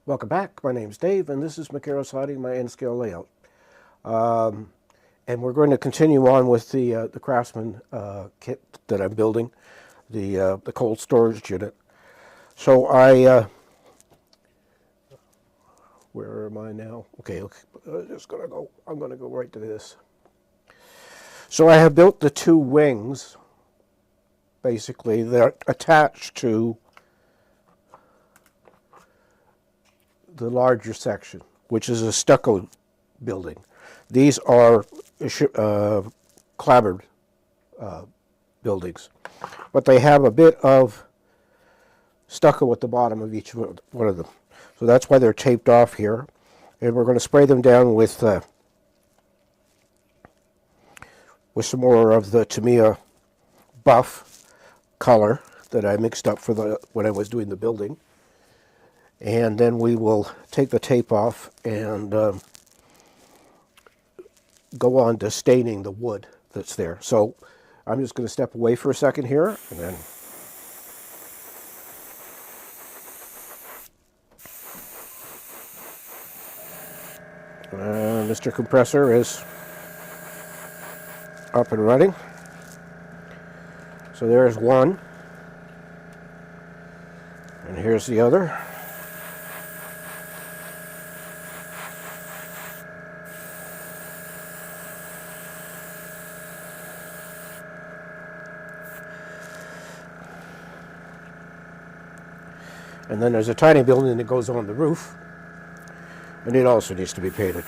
Welcome back. My name's Dave, and this is Macaro's Hiding, my N-scale layout. And we're going to continue on with the Craftsman kit that I'm building, the cold storage unit. So where am I now? Okay, I'm gonna go right to this. So I have built the two wings, basically. They're attached to the larger section, which is a stucco building. These are clapboard buildings, but they have a bit of stucco at the bottom of each one of them. So that's why they're taped off here. And we're going to spray them down with some more of the Tamiya buff color that I mixed up for when I was doing the building. And then we will take the tape off and go on to staining the wood that's there. So I'm just going to step away for a second here, and then Mr. Compressor is up and running. So there's one, and here's the other. And then there's a tiny building that goes on the roof, and it also needs to be painted.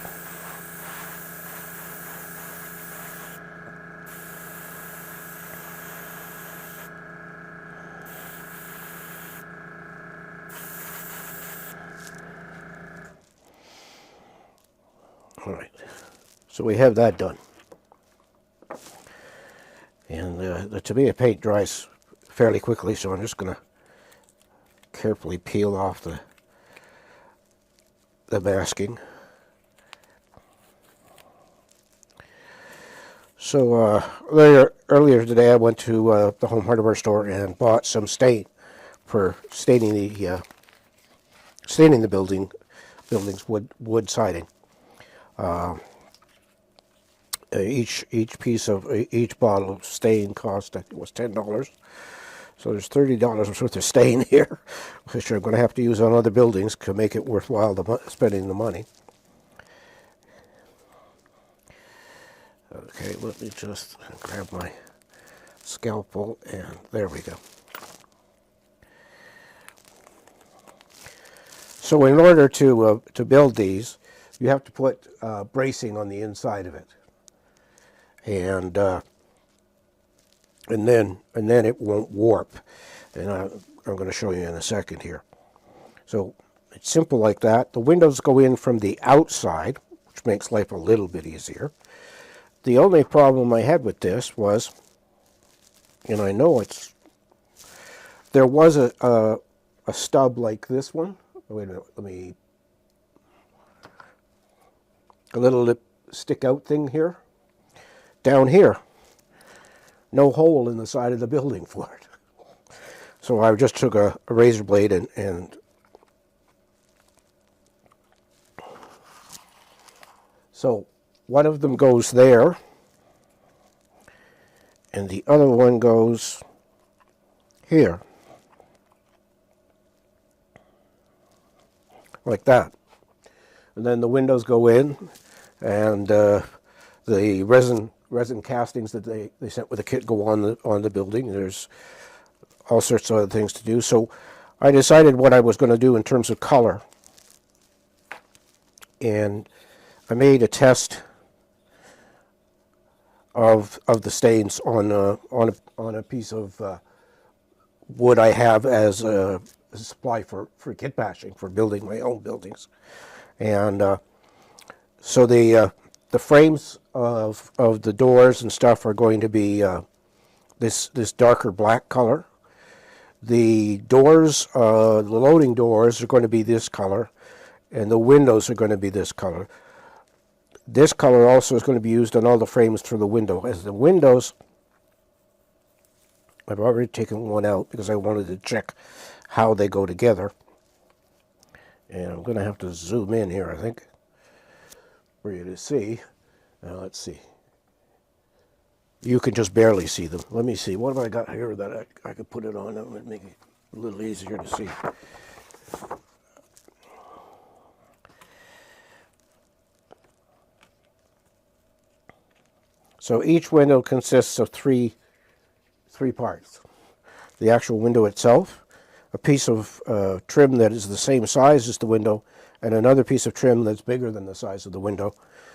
All right, so we have that done. And the Tamiya paint dries fairly quickly, so I'm just going to carefully peel off the masking. So earlier today I went to the home hardware store and bought some stain for staining the building's wood siding. Each bottle of stain cost, I think it was $10. So there's $30 worth of stain here, which I'm going to have to use on other buildings to make it worthwhile spending the money. Okay, let me just grab my scalpel, and there we go. So in order to build these, you have to put bracing on the inside of it, and then it won't warp. And I'm going to show you in a second here. So it's simple like that. The windows go in from the outside, which makes life a little bit easier. The only problem I had with this was, and I know there was a stub like this one. Wait a minute, a little lip stick out thing here. Down here, no hole in the side of the building for it. So I just took a razor blade and so one of them goes there, and the other one goes here, like that. And then the windows go in, and the resin castings that they sent with the kit go on the building. There's all sorts of other things to do. So I decided what I was going to do in terms of color, and I made a test of the stains on a piece of wood I have as a supply for kit bashing, for building my own buildings. And so the frames of the doors and stuff are going to be this darker black color. The doors, the loading doors, are going to be this color, and the windows are going to be this color. This color also is going to be used on all the frames for the window. As the windows, I've already taken one out because I wanted to check how they go together. And I'm going to have to zoom in here, I think, for you to see. Now, let's see. You can just barely see them. Let me see. What have I got here that I could put it on? That would make it a little easier to see. So each window consists of three parts. The actual window itself, a piece of trim that is the same size as the window, and another piece of trim that's bigger than the size of the window.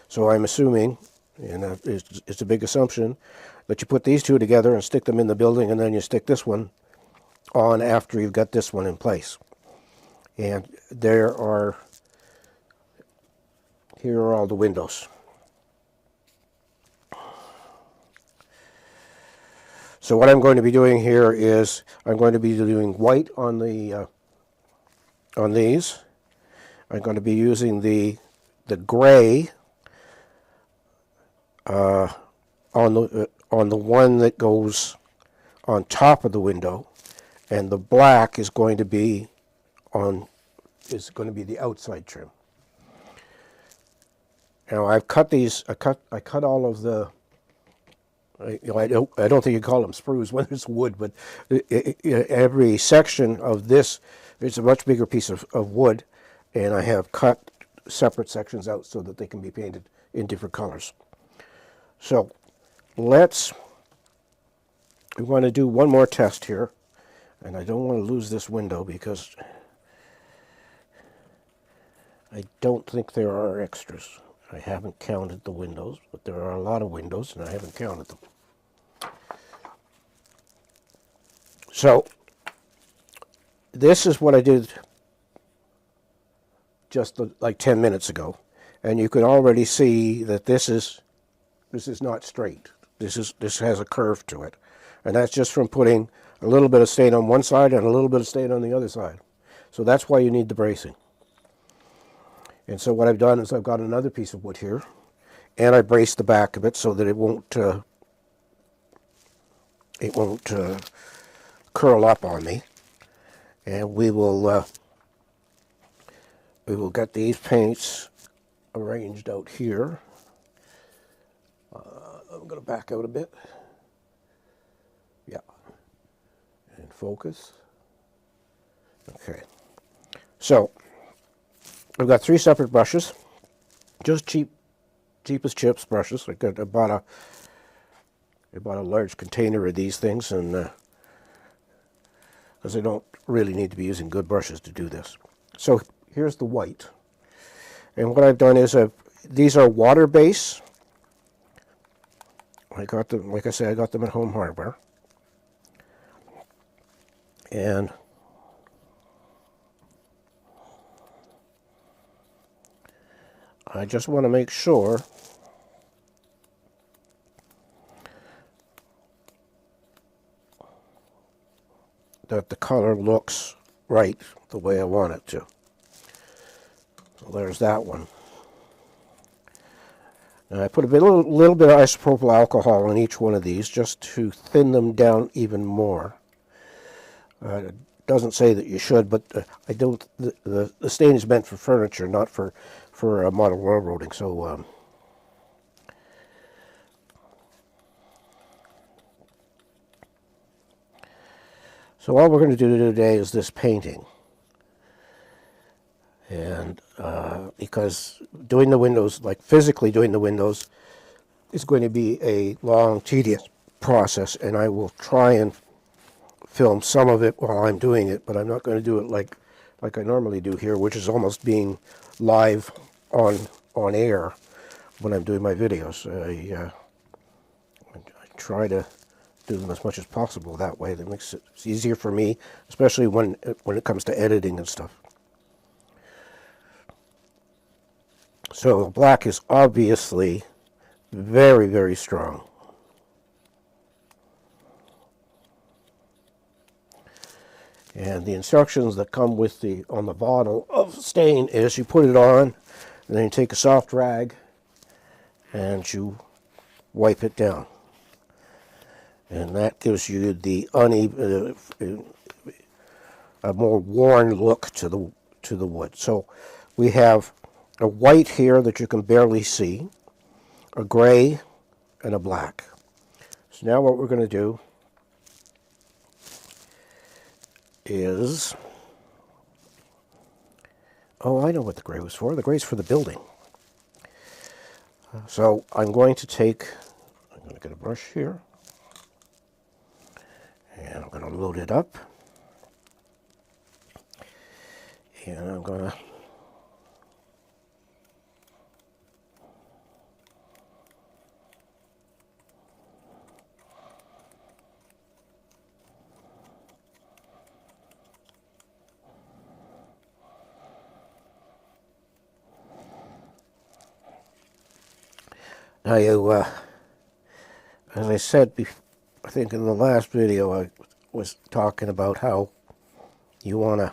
So I'm assuming, and it's a big assumption, that you put these two together and stick them in the building, and then you stick this one on after you've got this one in place. And here are all the windows. So what I'm going to be doing here is I'm going to be doing white on the on these. I'm going to be using the gray on the one that goes on top of the window, and the black is going to be the outside trim. Now I've cut these. I cut all of the. I don't think you call them sprues when it's wood, but every section of this, it's a much bigger piece of wood, and I have cut separate sections out so that they can be painted in different colors. So we want to do one more test here, and I don't want to lose this window because I don't think there are extras. I haven't counted the windows, but there are a lot of windows, and I haven't counted them. So this is what I did just like 10 minutes ago, and you can already see that this is not straight. This has a curve to it, and that's just from putting a little bit of stain on one side and a little bit of stain on the other side. So that's why you need the bracing. And so what I've done is I've got another piece of wood here, and I braced the back of it so that it won't curl up on me. And we will get these paints arranged out here. I'm going to back out a bit. Yeah. And focus. Okay. So I've got 3 separate brushes, just cheap as chips brushes. I bought a large container of these things, and because I don't really need to be using good brushes to do this. So here's the white, and what I've done is these are water base. I got them, like I said, I got them at Home Hardware, and I just want to make sure that the color looks right the way I want it to. So there's that one. Now I put a little bit of isopropyl alcohol in each one of these just to thin them down even more. It doesn't say that you should, but I don't. The stain is meant for furniture, not for model railroading. So so all we're going to do today is this painting, and because doing the windows, like physically doing the windows, is going to be a long, tedious process, and I will try and film some of it while I'm doing it, but I'm not going to do it like I normally do here, which is almost being live on air when I'm doing my videos. I try to do them as much as possible that way. That makes it easier for me, especially when it comes to editing and stuff. So black is obviously very, very strong. And the instructions that come with on the bottle of stain is you put it on, and then you take a soft rag and you wipe it down. And that gives you the uneven, a more worn look to to the wood. So we have a white here that you can barely see, a gray, and a black. So now what we're going to do is, oh, I know what the gray was for. The gray's for the building. So I'm going to get a brush here, and I'm going to load it up, and I'm going to now as I said, I think in the last video I was talking about how you want to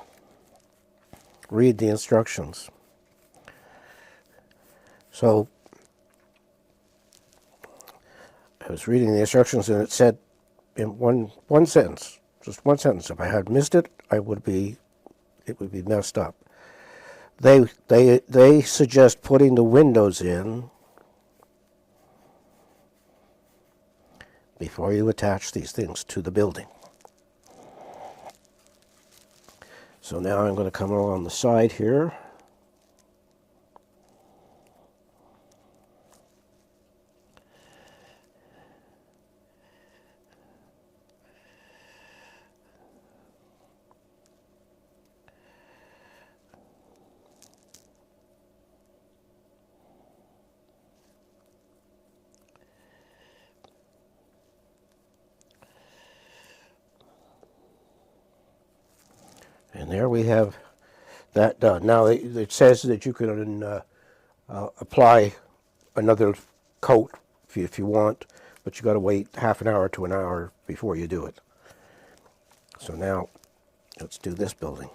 read the instructions. So I was reading the instructions, and it said in one sentence, just one sentence. If I had missed it, it would be messed up. They suggest putting the windows in before you attach these things to the building. So now I'm going to come along the side here. And there we have that done. Now it says that you can apply another coat if you want, but you got to wait half an hour to an hour before you do it. So now let's do this building.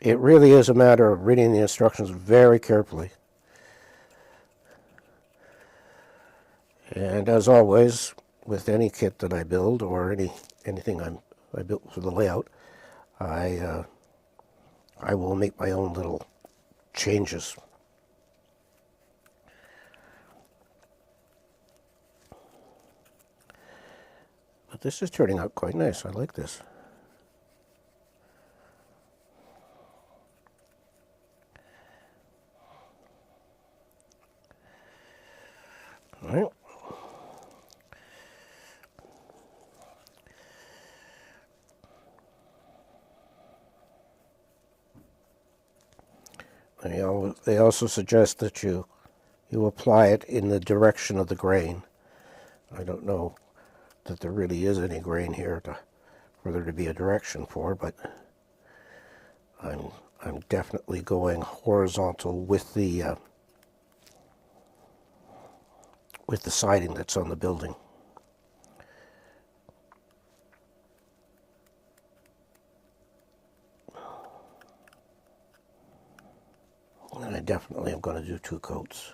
It really is a matter of reading the instructions very carefully. And as always, with any kit that I build or anything I built for the layout, I will make my own little changes. But this is turning out quite nice. I like this. All right. They also suggest that you apply it in the direction of the grain. I don't know that there really is any grain here for there to be a direction for, but I'm definitely going horizontal with the siding that's on the building. And I definitely am going to do 2 coats.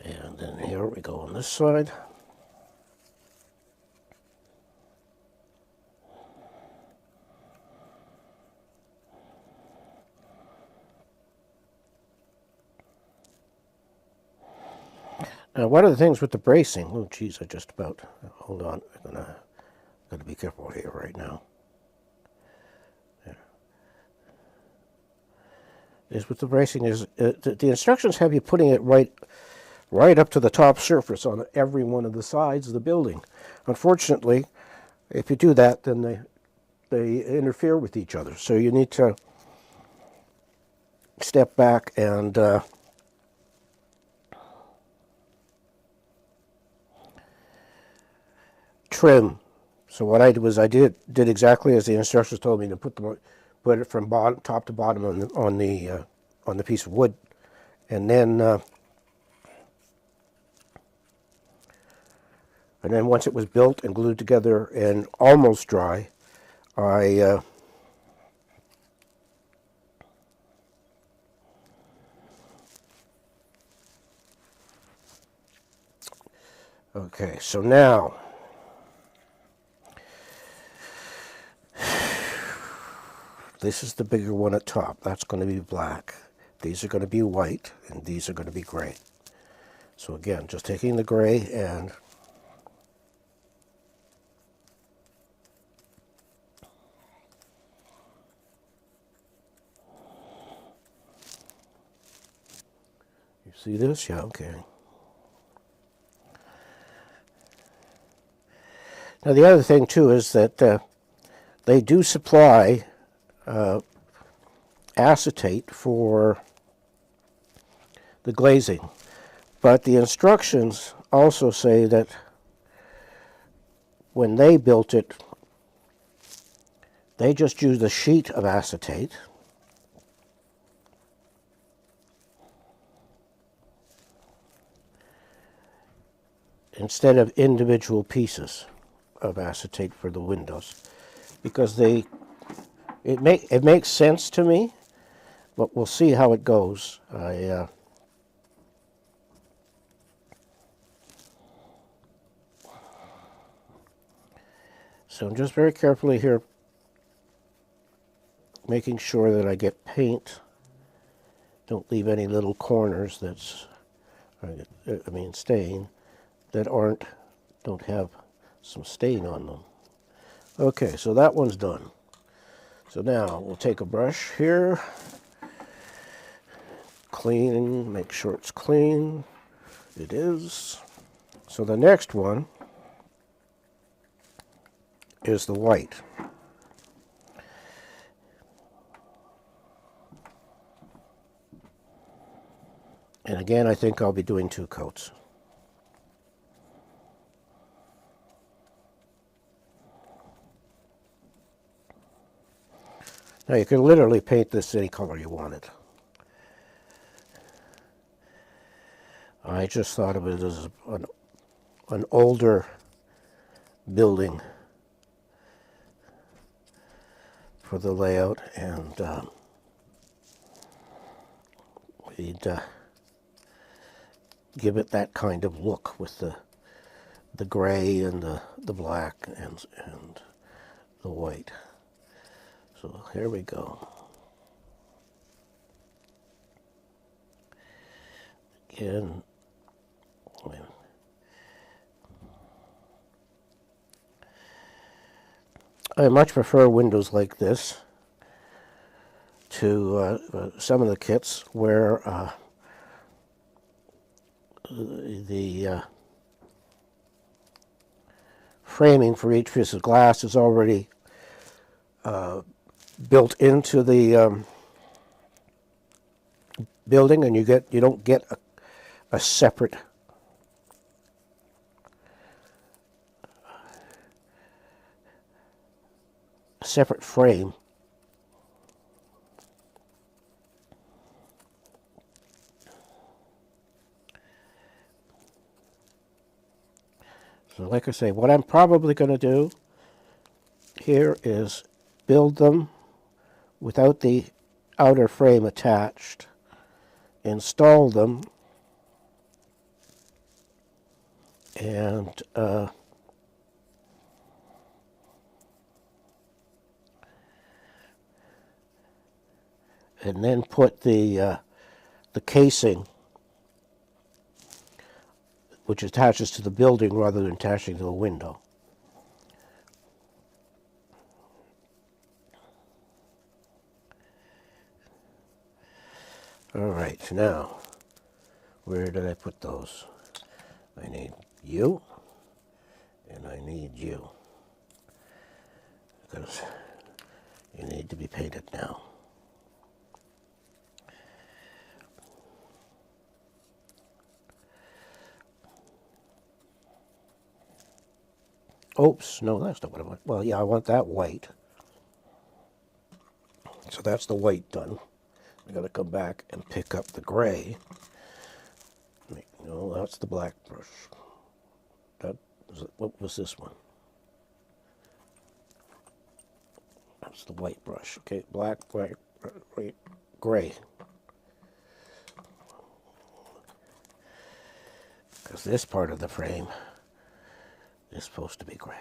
And then here we go on this side. Now, one of the things with the bracing, oh geez, I just about, hold on, I'm going to be careful here right now. Is with the bracing is the instructions have you putting it right up to the top surface on every one of the sides of the building. Unfortunately, if you do that, then they interfere with each other. So you need to step back and trim. So what I did was I did exactly as the instructions told me to put it from top to bottom on the piece of wood, and then once it was built and glued together and almost dry, I Okay, so now this is the bigger one at top. That's going to be black. These are going to be white, and these are going to be gray. So again, just taking the gray and you see this? Yeah, okay. Now the other thing too is that they do supply acetate for the glazing, but the instructions also say that when they built it, they just used a sheet of acetate instead of individual pieces of acetate for the windows, because it makes sense to me, but we'll see how it goes. So I'm just very carefully here making sure that I get paint, don't leave any little corners stain that don't have some stain on them. Okay, so that one's done. So now we'll take a brush here, clean, make sure it's clean. It is. So the next one is the white. And again, I think I'll be doing 2 coats. Now you can literally paint this any color you want it. I just thought of it as an older building for the layout, and we'd give it that kind of look with the gray and the black and the white. So here we go. Again, I much prefer windows like this to some of the kits where the framing for each piece of glass is already built into the building, and you don't get a separate frame. So like I say, what I'm probably going to do here is build them without the outer frame attached, install them, and then put the casing, which attaches to the building rather than attaching to the window. All right, now, where did I put those? I need you, and I need you, because you need to be painted now. Oops, no, that's not what I want. Well, yeah, I want that white. So that's the white done. I got to come back and pick up the gray. No, that's the black brush. What was this one? That's the white brush. Okay, black, white, gray. Because this part of the frame is supposed to be gray.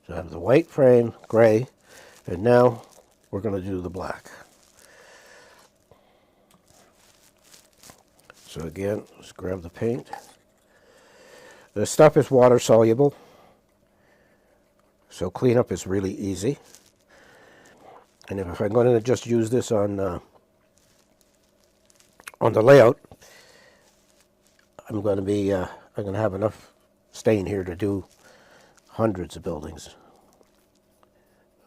So I have the white frame, gray, and now we're going to do the black. So again, let's grab the paint. The stuff is water soluble, so cleanup is really easy. And if I'm going to just use this on the layout, I'm going to have enough stain here to do hundreds of buildings.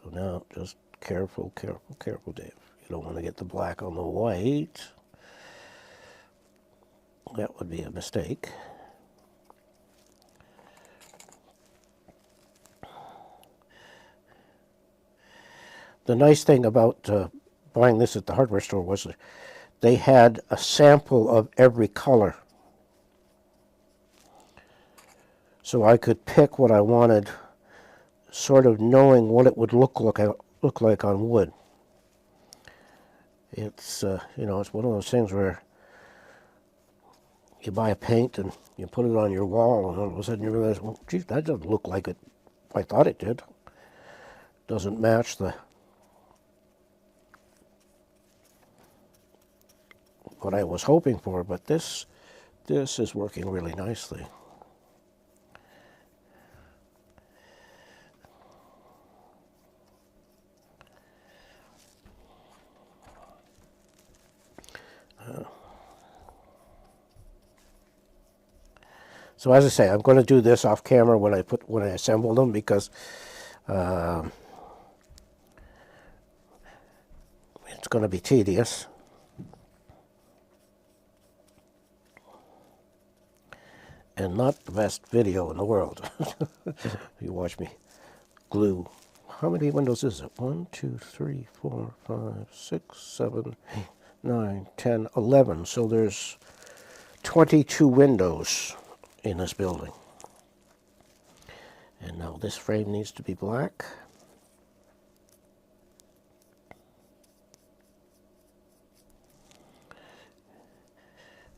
So now, just careful, careful, careful, Dave. You don't want to get the black on the white. That would be a mistake. The nice thing about buying this at the hardware store was that they had a sample of every color. So I could pick what I wanted, sort of knowing what it would look like on wood. It's you know, it's one of those things where you buy a paint and you put it on your wall, and all of a sudden you realize, well, geez, that doesn't look like it. I thought it did. Doesn't match what I was hoping for, but this is working really nicely. So as I say, I'm going to do this off camera when I assemble them, because it's going to be tedious. And not the best video in the world. You watch me glue. How many windows is it? 1, 2, 3, 4, 5, 6, 7, 8, 9, 10, 11. So there's 22 windows in this building. And now this frame needs to be black.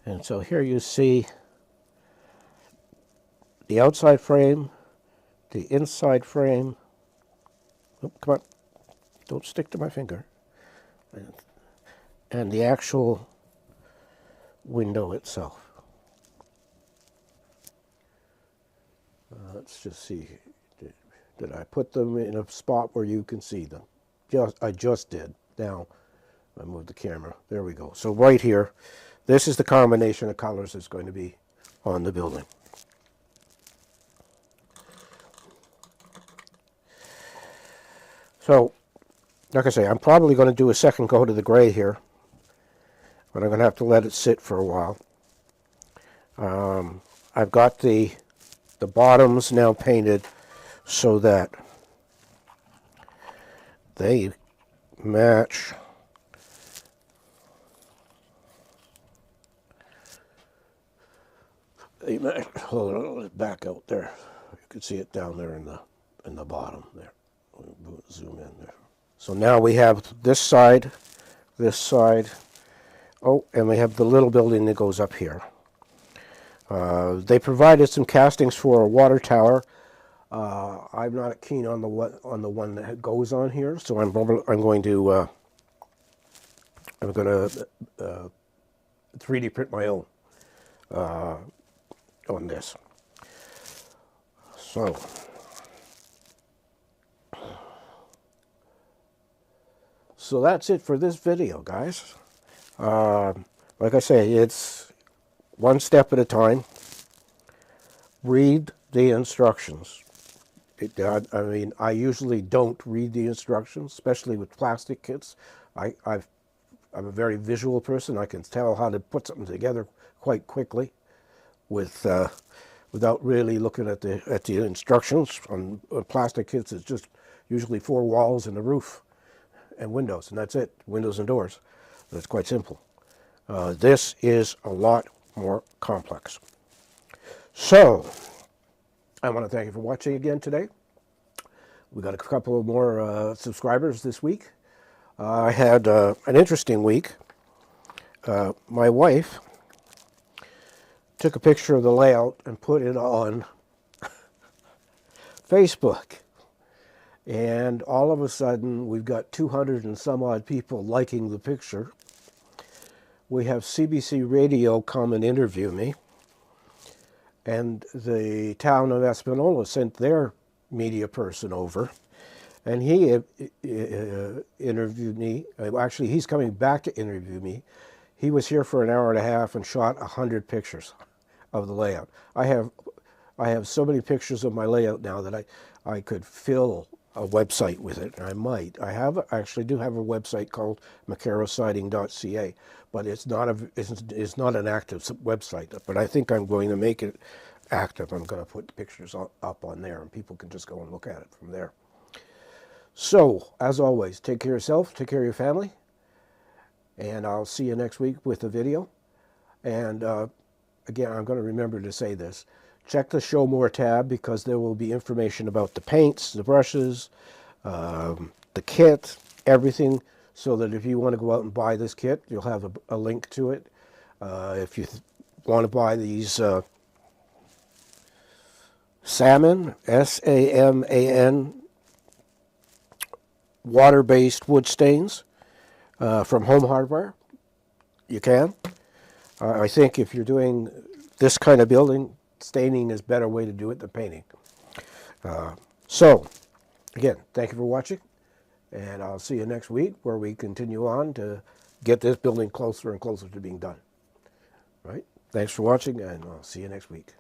And so here you see the outside frame, the inside frame. Oh, come on, don't stick to my finger. And the actual window itself. Let's just see. Did I put them in a spot where you can see them? I just did. Now I moved the camera. There we go. So right here, this is the combination of colors that's going to be on the building. So, like I say, I'm probably going to do a second coat of the gray here, but I'm going to have to let it sit for a while. I've got the bottoms now painted so that they match hold on, let it back out there. You can see it down there in the bottom there. Zoom in there. So now we have this side, oh, and we have the little building that goes up here. They provided some castings for a water tower. I'm not keen on the one that goes on here, so I'm going to 3D print my own on this. So that's it for this video, guys. Like I say, it's one step at a time. Read the instructions. I mean, I usually don't read the instructions, especially with plastic kits. I'm a very visual person. I can tell how to put something together quite quickly without really looking at the instructions. On plastic kits, it's just usually 4 walls and a roof and windows, and that's it. Windows and doors. That's quite simple. This is a lot more complex. So, I want to thank you for watching again today. We got a couple of more subscribers this week. I had an interesting week. My wife took a picture of the layout and put it on Facebook. And all of a sudden, we've got 200 and some odd people liking the picture. We have CBC Radio come and interview me. And the town of Espanola sent their media person over. And he interviewed me. Actually, he's coming back to interview me. He was here for an hour and a half and shot 100 pictures of the layout. I have so many pictures of my layout now that I could fill a website with it, and I might. I actually do have a website called macarosiding.ca, but it's not an active website. But I think I'm going to make it active. I'm going to put pictures up on there, and people can just go and look at it from there. So, as always, take care of yourself, take care of your family, and I'll see you next week with a video. And again, I'm going to remember to say this. Check the Show More tab, because there will be information about the paints, the brushes, the kit, everything, so that if you want to go out and buy this kit, you'll have a link to it. If you want to buy these SAMAN, S-A-M-A-N, water-based wood stains from Home Hardware, you can. I think if you're doing this kind of building, staining is a better way to do it than painting. So, again, thank you for watching, and I'll see you next week, where we continue on to get this building closer and closer to being done. All right? Thanks for watching, and I'll see you next week.